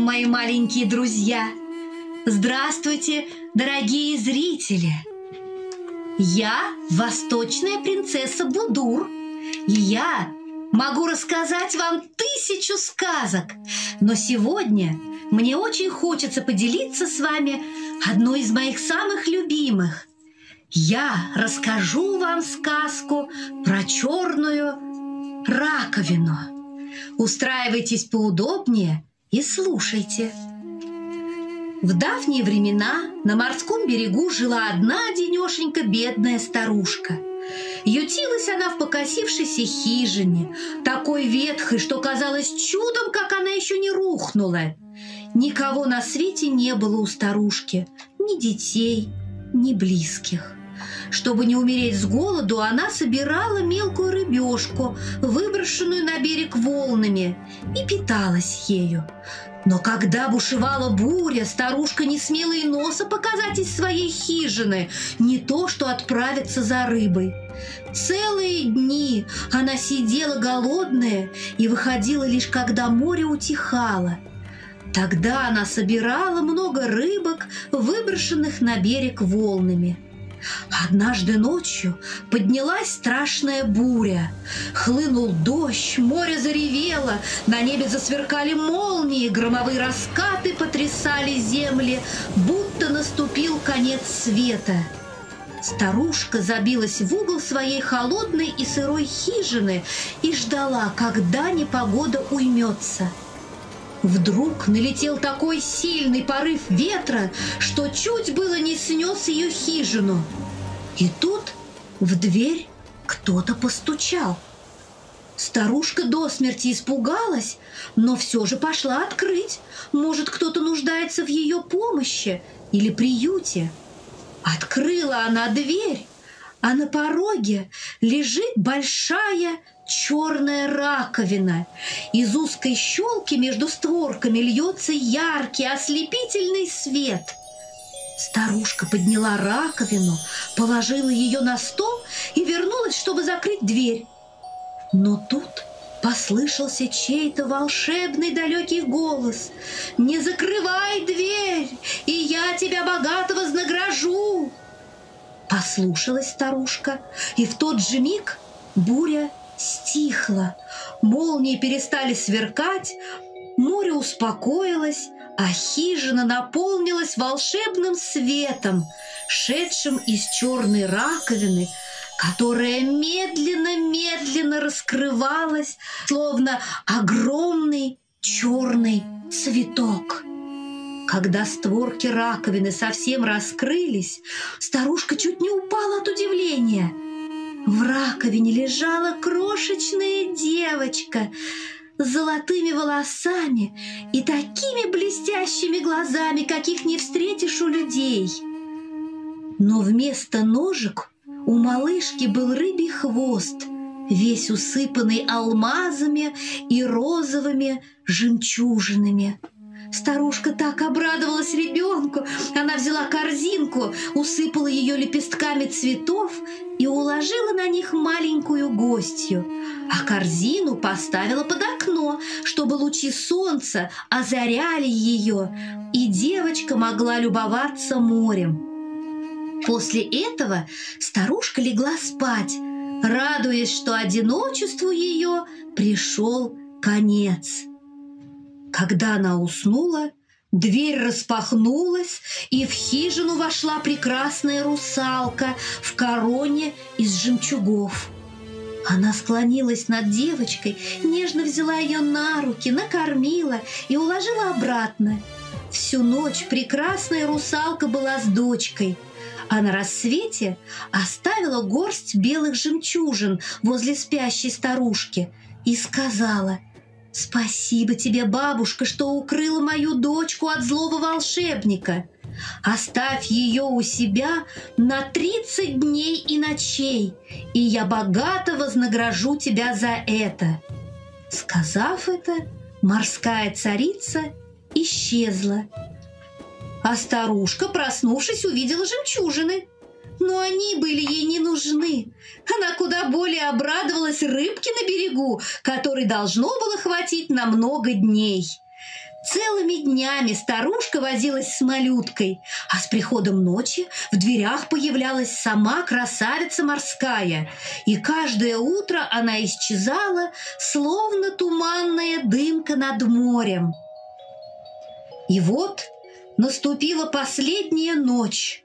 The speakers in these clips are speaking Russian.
мои маленькие друзья! Здравствуйте, дорогие зрители! Я восточная принцесса Будур, и я могу рассказать вам 1000 сказок. Но сегодня мне очень хочется поделиться с вами одной из моих самых любимых. Я расскажу вам сказку про черную раковину. Устраивайтесь поудобнее и слушайте. В давние времена на морском берегу жила одна денешенька бедная старушка. Ютилась она в покосившейся хижине, такой ветхой, что казалось чудом, как она еще не рухнула. Никого на свете не было у старушки, ни детей, ни близких. Чтобы не умереть с голоду, она собирала мелкую рыбешку, выброшенную на берег волнами, и питалась ею. Но когда бушевала буря, старушка не смела и носа показать из своей хижины, не то что отправиться за рыбой. Целые дни она сидела голодная и выходила лишь когда море утихало. Тогда она собирала много рыбок, выброшенных на берег волнами. Однажды ночью поднялась страшная буря. Хлынул дождь, море заревело, на небе засверкали молнии, громовые раскаты потрясали земли, будто наступил конец света. Старушка забилась в угол своей холодной и сырой хижины и ждала, когда непогода уймется. Вдруг налетел такой сильный порыв ветра, что чуть было не снес ее хижину. И тут в дверь кто-то постучал. Старушка до смерти испугалась, но все же пошла открыть. Может, кто-то нуждается в ее помощи или приюте. Открыла она дверь, а на пороге лежит большая черная раковина. Из узкой щелки между створками льется яркий ослепительный свет. Старушка подняла раковину, положила ее на стол и вернулась, чтобы закрыть дверь. Но тут послышался чей-то волшебный далекий голос: «Не закрывай дверь, и я тебя богато вознагражу!» Послушалась старушка, и в тот же миг буря стихла, молнии перестали сверкать, море успокоилось, а хижина наполнилась волшебным светом, шедшим из черной раковины, которая медленно-медленно раскрывалась, словно огромный черный цветок. Когда створки раковины совсем раскрылись, старушка чуть не упала от удивления. В раковине лежала крошечная девочка с золотыми волосами и такими блестящими глазами, каких не встретишь у людей. Но вместо ножек у малышки был рыбий хвост, весь усыпанный алмазами и розовыми жемчужинами. Старушка так обрадовалась ребенку. Она взяла корзинку, усыпала ее лепестками цветов и уложила на них маленькую гостью, а корзину поставила под окно, чтобы лучи солнца озаряли ее, и девочка могла любоваться морем. После этого старушка легла спать, радуясь, что одиночеству ее пришел конец. Когда она уснула, дверь распахнулась, и в хижину вошла прекрасная русалка в короне из жемчугов. Она склонилась над девочкой, нежно взяла ее на руки, накормила и уложила обратно. Всю ночь прекрасная русалка была с дочкой, а на рассвете оставила горсть белых жемчужин возле спящей старушки и сказала: «Спасибо тебе, бабушка, что укрыла мою дочку от злого волшебника. Оставь ее у себя на 30 дней и ночей, и я богато вознагражу тебя за это». Сказав это, морская царица исчезла. А старушка, проснувшись, увидела жемчужины. Но они были ей не нужны. Она куда более обрадовалась рыбке на берегу, которой должно было хватить на много дней. Целыми днями старушка возилась с малюткой, а с приходом ночи в дверях появлялась сама красавица морская, и каждое утро она исчезала, словно туманная дымка над морем. И вот наступила последняя ночь.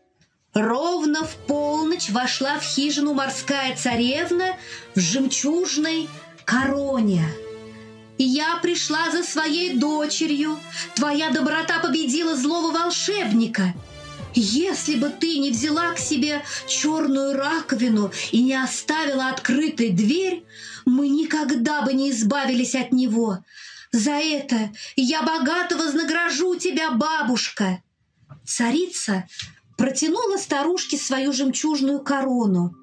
Ровно в полночь вошла в хижину морская царевна в жемчужной короне. И я пришла за своей дочерью. Твоя доброта победила злого волшебника. Если бы ты не взяла к себе черную раковину и не оставила открытой дверь, мы никогда бы не избавились от него. За это я богато вознагражу тебя, бабушка. Царица протянула старушке свою жемчужную корону.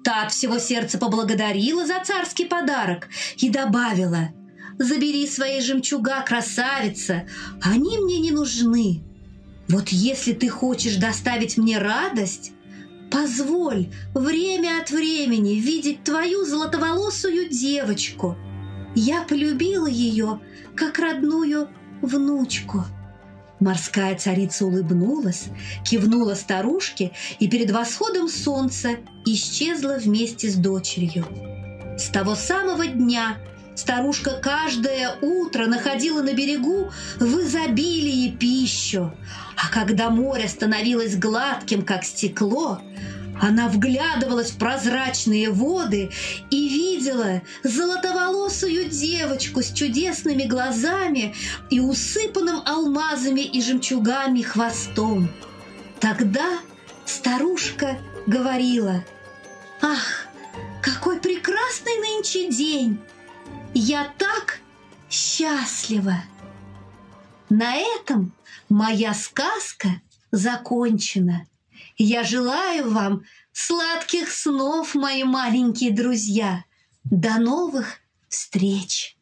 Та от всего сердца поблагодарила за царский подарок и добавила: «Забери свои жемчуга, красавица, они мне не нужны. Вот если ты хочешь доставить мне радость, позволь время от времени видеть твою золотоволосую девочку. Я полюбила ее, как родную внучку». Морская царица улыбнулась, кивнула старушке и перед восходом солнца исчезла вместе с дочерью. С того самого дня старушка каждое утро находила на берегу в изобилии пищу, а когда море становилось гладким, как стекло, она вглядывалась в прозрачные воды и видела золотоволосую девочку с чудесными глазами и усыпанным алмазами и жемчугами хвостом. Тогда старушка говорила: «Ах, какой прекрасный нынче день! Я так счастлива!» На этом моя сказка закончена. Я желаю вам сладких снов, мои маленькие друзья. До новых встреч!